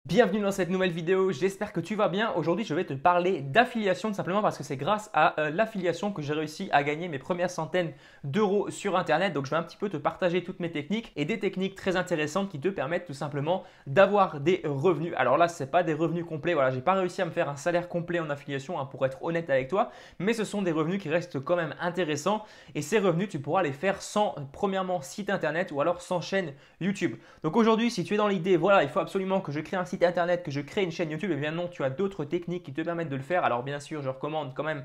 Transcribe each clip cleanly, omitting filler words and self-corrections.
Bienvenue dans cette nouvelle vidéo, j'espère que tu vas bien. Aujourd'hui, je vais te parler d'affiliation tout simplement parce que c'est grâce à l'affiliation que j'ai réussi à gagner mes premières centaines d'euros sur Internet. Donc, je vais un petit peu te partager toutes mes techniques et des techniques très intéressantes qui te permettent tout simplement d'avoir des revenus. Alors là, ce n'est pas des revenus complets. Voilà, j'ai pas réussi à me faire un salaire complet en affiliation, hein, pour être honnête avec toi, mais ce sont des revenus qui restent quand même intéressants et ces revenus, tu pourras les faire sans, premièrement, site Internet ou alors sans chaîne YouTube. Donc aujourd'hui, si tu es dans l'idée, voilà, il faut absolument que je crée un site internet, que je crée une chaîne YouTube, et bien non, tu as d'autres techniques qui te permettent de le faire. Alors bien sûr, je recommande quand même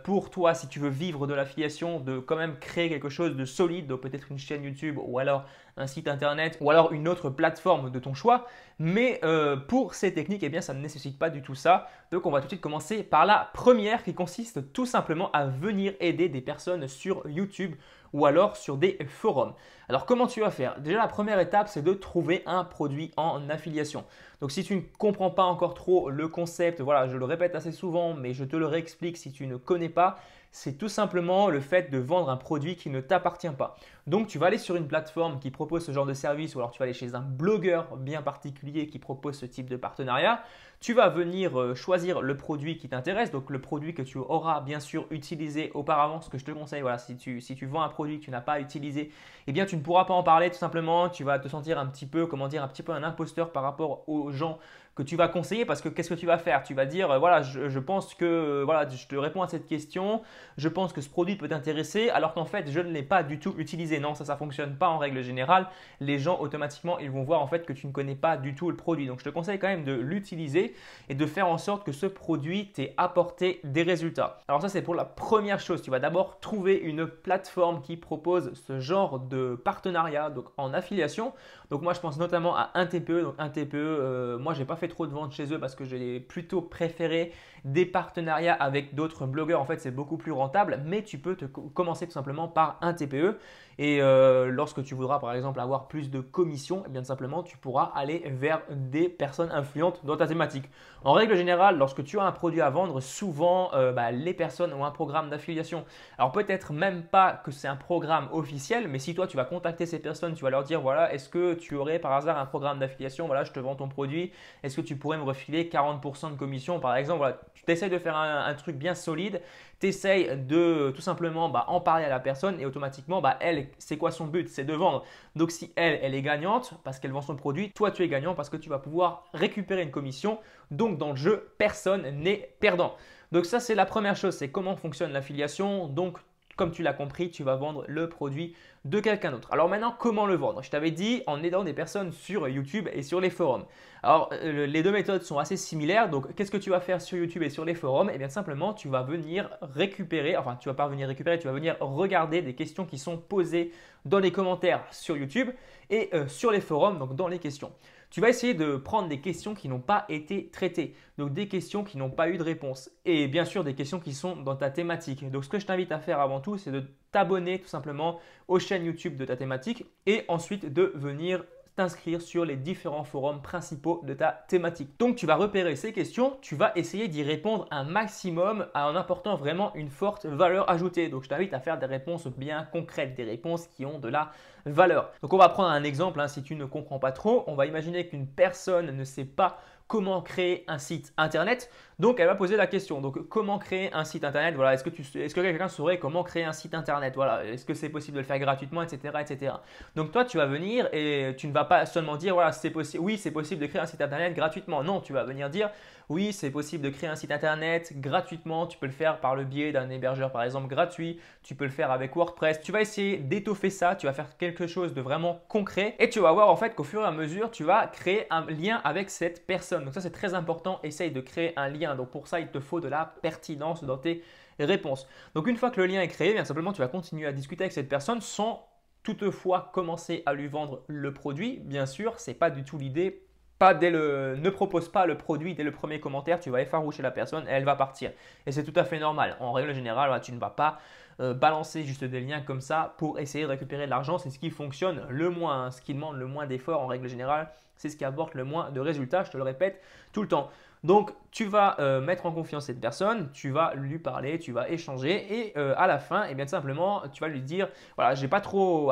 pour toi, si tu veux vivre de l'affiliation, de quand même créer quelque chose de solide, donc peut-être une chaîne YouTube ou alors un site internet ou alors une autre plateforme de ton choix. Mais pour ces techniques, eh bien, ça ne nécessite pas du tout ça. Donc on va tout de suite commencer par la première qui consiste tout simplement à venir aider des personnes sur YouTube ou alors sur des forums. Alors comment tu vas faire? Déjà la première étape, c'est de trouver un produit en affiliation. Donc si tu ne comprends pas encore trop le concept, voilà, je le répète assez souvent, mais je te le réexplique si tu ne connais pas, c'est tout simplement le fait de vendre un produit qui ne t'appartient pas. Donc tu vas aller sur une plateforme qui propose ce genre de service ou alors tu vas aller chez un blogueur bien particulier qui propose ce type de partenariat. Tu vas venir choisir le produit qui t'intéresse, donc le produit que tu auras bien sûr utilisé auparavant. Ce que je te conseille, voilà, si tu vends un produit que tu n'as pas utilisé, eh bien tu ne pourras pas en parler tout simplement. Tu vas te sentir un petit peu, comment dire, un petit peu un imposteur par rapport aux gens que tu vas conseiller parce que qu'est-ce que tu vas faire? Tu vas dire, voilà, je pense que, voilà, je te réponds à cette question, je pense que ce produit peut t'intéresser alors qu'en fait, je ne l'ai pas du tout utilisé. Non, ça ne fonctionne pas en règle générale. Les gens, automatiquement, ils vont voir en fait que tu ne connais pas du tout le produit. Donc, je te conseille quand même de l'utiliser et de faire en sorte que ce produit t'ait apporté des résultats. Alors ça, c'est pour la première chose. Tu vas d'abord trouver une plateforme qui propose ce genre de partenariat, donc en affiliation. Donc moi, je pense notamment à un TPE. Donc un TPE, moi, j'ai pas fait trop de ventes chez eux parce que j'ai plutôt préféré des partenariats avec d'autres blogueurs. En fait, c'est beaucoup plus rentable, mais tu peux commencer tout simplement par un TPE. Et lorsque tu voudras par exemple avoir plus de commissions, eh bien simplement tu pourras aller vers des personnes influentes dans ta thématique. En règle générale, lorsque tu as un produit à vendre, souvent les personnes ont un programme d'affiliation. Alors peut-être même pas que c'est un programme officiel, mais si toi tu vas contacter ces personnes, tu vas leur dire voilà, est-ce que tu aurais par hasard un programme d'affiliation? Voilà, je te vends ton produit. Est-ce que tu pourrais me refiler 40% de commission par exemple? Voilà, tu essaies de faire un truc bien solide. Tu essayes de tout simplement en parler à la personne et automatiquement, elle, c'est quoi son but? C'est de vendre. Donc si elle est gagnante parce qu'elle vend son produit, toi tu es gagnant parce que tu vas pouvoir récupérer une commission. Donc dans le jeu, personne n'est perdant. Donc ça c'est la première chose, c'est comment fonctionne l'affiliation. Donc comme tu l'as compris, tu vas vendre le produit de quelqu'un d'autre. Alors maintenant, comment le vendre? Je t'avais dit en aidant des personnes sur YouTube et sur les forums. Alors les deux méthodes sont assez similaires. Donc qu'est-ce que tu vas faire sur YouTube et sur les forums? Eh bien simplement, tu vas venir récupérer, enfin tu vas pas venir récupérer, tu vas venir regarder des questions qui sont posées dans les commentaires sur YouTube et sur les forums, donc dans les questions. Tu vas essayer de prendre des questions qui n'ont pas été traitées, donc des questions qui n'ont pas eu de réponse et bien sûr des questions qui sont dans ta thématique. Donc ce que je t'invite à faire avant tout, c'est de t'abonner tout simplement aux chaînes YouTube de ta thématique et ensuite de venir t'inscrire sur les différents forums principaux de ta thématique. Donc tu vas repérer ces questions, tu vas essayer d'y répondre un maximum en apportant vraiment une forte valeur ajoutée. Donc je t'invite à faire des réponses bien concrètes, des réponses qui ont de la valeur. Donc on va prendre un exemple, hein, si tu ne comprends pas trop, on va imaginer qu'une personne ne sait pas comment créer un site internet. Donc elle va poser la question. Donc comment créer un site internet? Voilà, est-ce que quelqu'un saurait comment créer un site internet? Voilà, est-ce que c'est possible de le faire gratuitement, etc., etc. Donc toi tu vas venir et tu ne vas pas seulement dire voilà c'est possible. Oui, c'est possible de créer un site internet gratuitement. Non, tu vas venir dire oui, c'est possible de créer un site internet gratuitement. Tu peux le faire par le biais d'un hébergeur par exemple gratuit. Tu peux le faire avec WordPress. Tu vas essayer d'étoffer ça. Tu vas faire quelque chose de vraiment concret et tu vas voir en fait qu'au fur et à mesure, tu vas créer un lien avec cette personne. Donc ça, c'est très important. Essaye de créer un lien. Donc pour ça, il te faut de la pertinence dans tes réponses. Donc une fois que le lien est créé, bien simplement, tu vas continuer à discuter avec cette personne sans toutefois commencer à lui vendre le produit. Bien sûr, ce n'est pas du tout l'idée. Ne propose pas le produit dès le premier commentaire, tu vas effaroucher la personne et elle va partir. Et c'est tout à fait normal. En règle générale, tu ne vas pas balancer juste des liens comme ça pour essayer de récupérer de l'argent. C'est ce qui fonctionne le moins, ce qui demande le moins d'efforts en règle générale. c'est ce qui apporte le moins de résultats, je te le répète tout le temps. Donc, tu vas mettre en confiance cette personne, tu vas lui parler, tu vas échanger et à la fin, eh bien, tout simplement, tu vas lui dire, voilà, j'ai pas trop,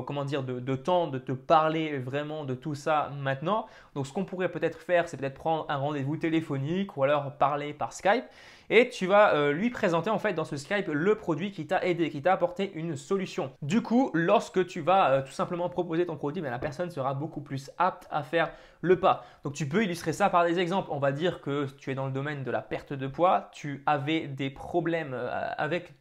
comment dire, de temps de te parler vraiment de tout ça maintenant. Donc, ce qu'on pourrait peut-être faire, c'est peut-être prendre un rendez-vous téléphonique ou alors parler par Skype. Et tu vas lui présenter en fait dans ce Skype le produit qui t'a aidé, qui t'a apporté une solution. Du coup, lorsque tu vas tout simplement proposer ton produit, la personne sera beaucoup plus apte à faire le pas. Donc, tu peux illustrer ça par des exemples. On va dire que tu es dans le domaine de la perte de poids, tu avais des problèmes avec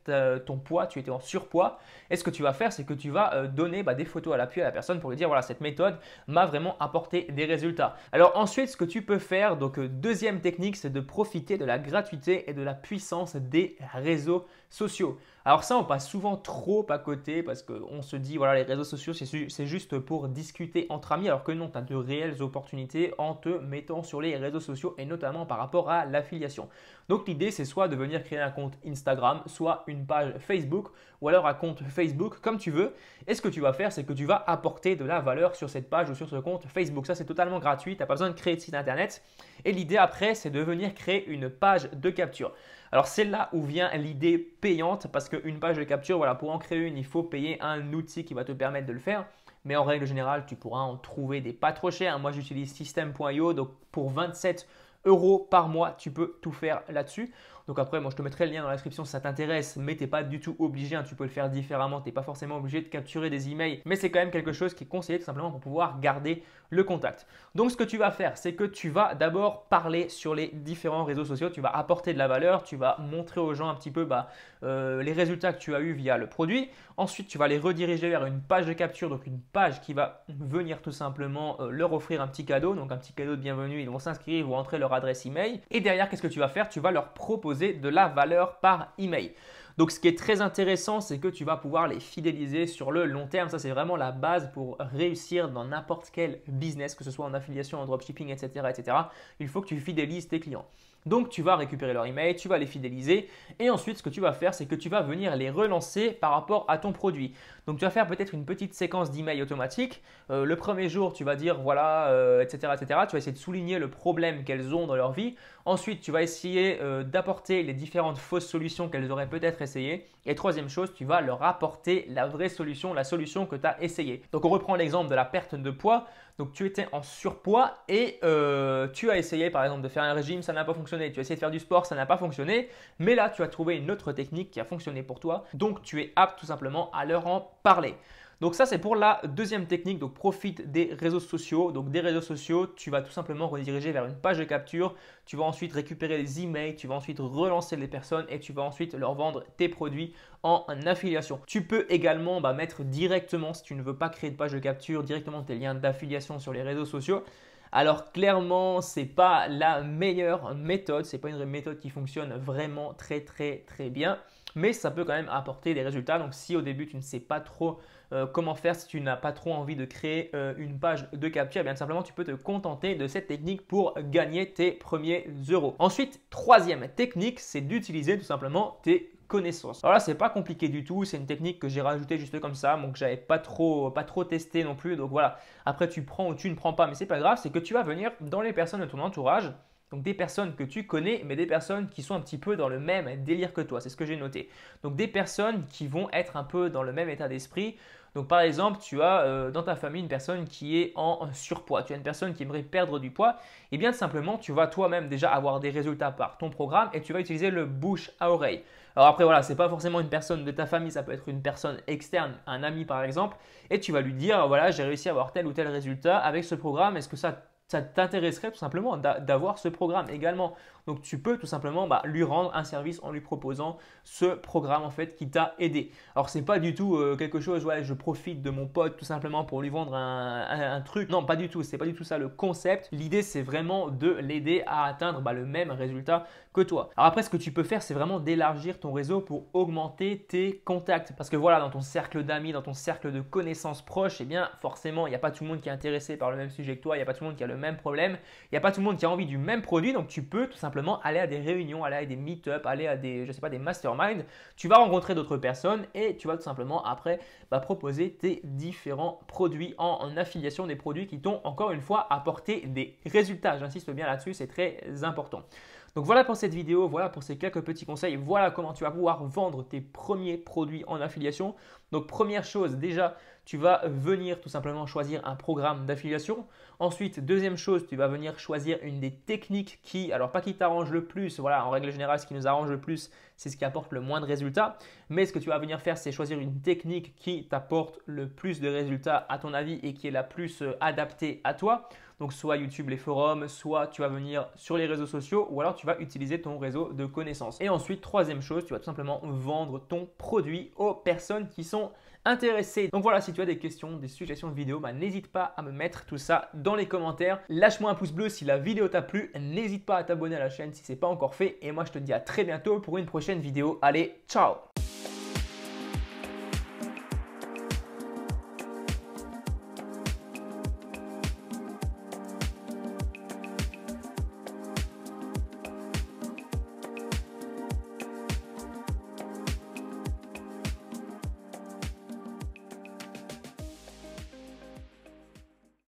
ton poids, tu étais en surpoids. Et ce que tu vas faire, c'est que tu vas donner des photos à l'appui à la personne pour lui dire, voilà, cette méthode m'a vraiment apporté des résultats. Alors ensuite, ce que tu peux faire, donc deuxième technique, c'est de profiter de la gratuité et de la puissance des réseaux sociaux. Alors ça, on passe souvent trop à côté parce qu'on se dit, voilà, les réseaux sociaux, c'est juste pour discuter entre amis, alors que non, tu as de réelles opportunités en te mettant sur les réseaux sociaux et notamment par rapport à l'affiliation. Donc l'idée, c'est soit de venir créer un compte Instagram, soit une page Facebook ou alors un compte Facebook, comme tu veux. Et ce que tu vas faire, c'est que tu vas apporter de la valeur sur cette page ou sur ce compte Facebook. Ça, c'est totalement gratuit, tu n'as pas besoin de créer de site internet. Et l'idée après, c'est de venir créer une page de capture. Alors c'est là où vient l'idée payante parce qu'une page de capture, voilà, pour en créer une, il faut payer un outil qui va te permettre de le faire. Mais en règle générale, tu pourras en trouver des pas trop chers. Moi, j'utilise System.io, donc pour 27 € par mois, tu peux tout faire là-dessus. Donc après, moi, je te mettrai le lien dans la description si ça t'intéresse, mais tu n'es pas du tout obligé, tu peux le faire différemment, tu n'es pas forcément obligé de capturer des emails, mais c'est quand même quelque chose qui est conseillé tout simplement pour pouvoir garder le contact. Donc ce que tu vas faire, c'est que tu vas d'abord parler sur les différents réseaux sociaux, tu vas apporter de la valeur, tu vas montrer aux gens un petit peu les résultats que tu as eu via le produit. Ensuite, tu vas les rediriger vers une page de capture, donc une page qui va venir tout simplement leur offrir un petit cadeau, donc un petit cadeau de bienvenue, ils vont s'inscrire, ils vont entrer leur adresse email. Et derrière, qu'est-ce que tu vas faire? Tu vas leur proposer de la valeur par email. Donc, ce qui est très intéressant, c'est que tu vas pouvoir les fidéliser sur le long terme. Ça, c'est vraiment la base pour réussir dans n'importe quel business, que ce soit en affiliation, en dropshipping, etc., etc. Il faut que tu fidélises tes clients. Donc, tu vas récupérer leur email, tu vas les fidéliser et ensuite, ce que tu vas faire, c'est que tu vas venir les relancer par rapport à ton produit. Donc, tu vas faire peut-être une petite séquence d'emails automatique. Le premier jour, tu vas dire voilà, etc., etc. Tu vas essayer de souligner le problème qu'elles ont dans leur vie. Ensuite, tu vas essayer d'apporter les différentes fausses solutions qu'elles auraient peut-être essayées. Et troisième chose, tu vas leur apporter la vraie solution, la solution que tu as essayée. Donc, on reprend l'exemple de la perte de poids. Donc, tu étais en surpoids et tu as essayé par exemple de faire un régime, ça n'a pas fonctionné. Tu as essayé de faire du sport, ça n'a pas fonctionné. Mais là, tu as trouvé une autre technique qui a fonctionné pour toi. Donc, tu es apte tout simplement à leur en parler. Donc ça, c'est pour la deuxième technique. Donc, profite des réseaux sociaux. Donc, des réseaux sociaux, tu vas tout simplement rediriger vers une page de capture. Tu vas ensuite récupérer les emails. Tu vas ensuite relancer les personnes et tu vas ensuite leur vendre tes produits en affiliation. Tu peux également mettre directement, si tu ne veux pas créer de page de capture, directement tes liens d'affiliation sur les réseaux sociaux. Alors clairement, ce n'est pas la meilleure méthode. Ce n'est pas une méthode qui fonctionne vraiment très bien. Mais ça peut quand même apporter des résultats. Donc si au début tu ne sais pas trop comment faire, si tu n'as pas trop envie de créer une page de capture, bien simplement tu peux te contenter de cette technique pour gagner tes premiers euros. Ensuite, troisième technique, c'est d'utiliser tout simplement tes connaissances. Alors là, c'est pas compliqué du tout, c'est une technique que j'ai rajoutée juste comme ça, donc j'avais pas trop testé non plus. Donc voilà, après tu prends ou tu ne prends pas, mais c'est pas grave, c'est que tu vas venir dans les personnes de ton entourage. Donc des personnes que tu connais, mais des personnes qui sont un petit peu dans le même délire que toi. C'est ce que j'ai noté. Donc des personnes qui vont être un peu dans le même état d'esprit. Donc par exemple, tu as dans ta famille une personne qui est en surpoids. Tu as une personne qui aimerait perdre du poids. Et bien simplement, tu vas toi-même déjà avoir des résultats par ton programme et tu vas utiliser le bouche à oreille. Alors après, voilà, ce n'est pas forcément une personne de ta famille, ça peut être une personne externe, un ami par exemple. Et tu vas lui dire, voilà, j'ai réussi à avoir tel ou tel résultat avec ce programme. Est-ce que ça t'intéresserait tout simplement d'avoir ce programme également? Donc, tu peux tout simplement lui rendre un service en lui proposant ce programme en fait qui t'a aidé. Alors, ce n'est pas du tout quelque chose, ouais, je profite de mon pote tout simplement pour lui vendre un truc. Non, pas du tout. Ce n'est pas du tout ça le concept. L'idée, c'est vraiment de l'aider à atteindre le même résultat que toi. Alors après, ce que tu peux faire, c'est vraiment d'élargir ton réseau pour augmenter tes contacts. Parce que voilà, dans ton cercle d'amis, dans ton cercle de connaissances proches, eh bien, forcément, il n'y a pas tout le monde qui est intéressé par le même sujet que toi. Il n'y a pas tout le monde qui a le le même problème. Il n'y a pas tout le monde qui a envie du même produit, donc tu peux tout simplement aller à des réunions, aller à des meet-up, aller à des, je sais pas, des masterminds. Tu vas rencontrer d'autres personnes et tu vas tout simplement après proposer tes différents produits en affiliation, des produits qui t'ont encore une fois apporté des résultats. J'insiste bien là-dessus, c'est très important. Donc voilà pour cette vidéo, voilà pour ces quelques petits conseils, voilà comment tu vas pouvoir vendre tes premiers produits en affiliation. Donc première chose, déjà, tu vas venir tout simplement choisir un programme d'affiliation. Ensuite, deuxième chose, tu vas venir choisir une des techniques qui, alors pas qui t'arrange le plus, voilà, en règle générale, ce qui nous arrange le plus, c'est ce qui apporte le moins de résultats. Mais ce que tu vas venir faire, c'est choisir une technique qui t'apporte le plus de résultats à ton avis et qui est la plus adaptée à toi. Donc soit YouTube, les forums, soit tu vas venir sur les réseaux sociaux ou alors tu vas utiliser ton réseau de connaissances. Et ensuite, troisième chose, tu vas tout simplement vendre ton produit aux personnes qui sont intéressées. Donc voilà, si tu as des questions, des suggestions de vidéos, n'hésite pas à me mettre tout ça dans les commentaires. Lâche-moi un pouce bleu si la vidéo t'a plu. N'hésite pas à t'abonner à la chaîne si ce n'est pas encore fait. Et moi, je te dis à très bientôt pour une prochaine vidéo. Allez, ciao!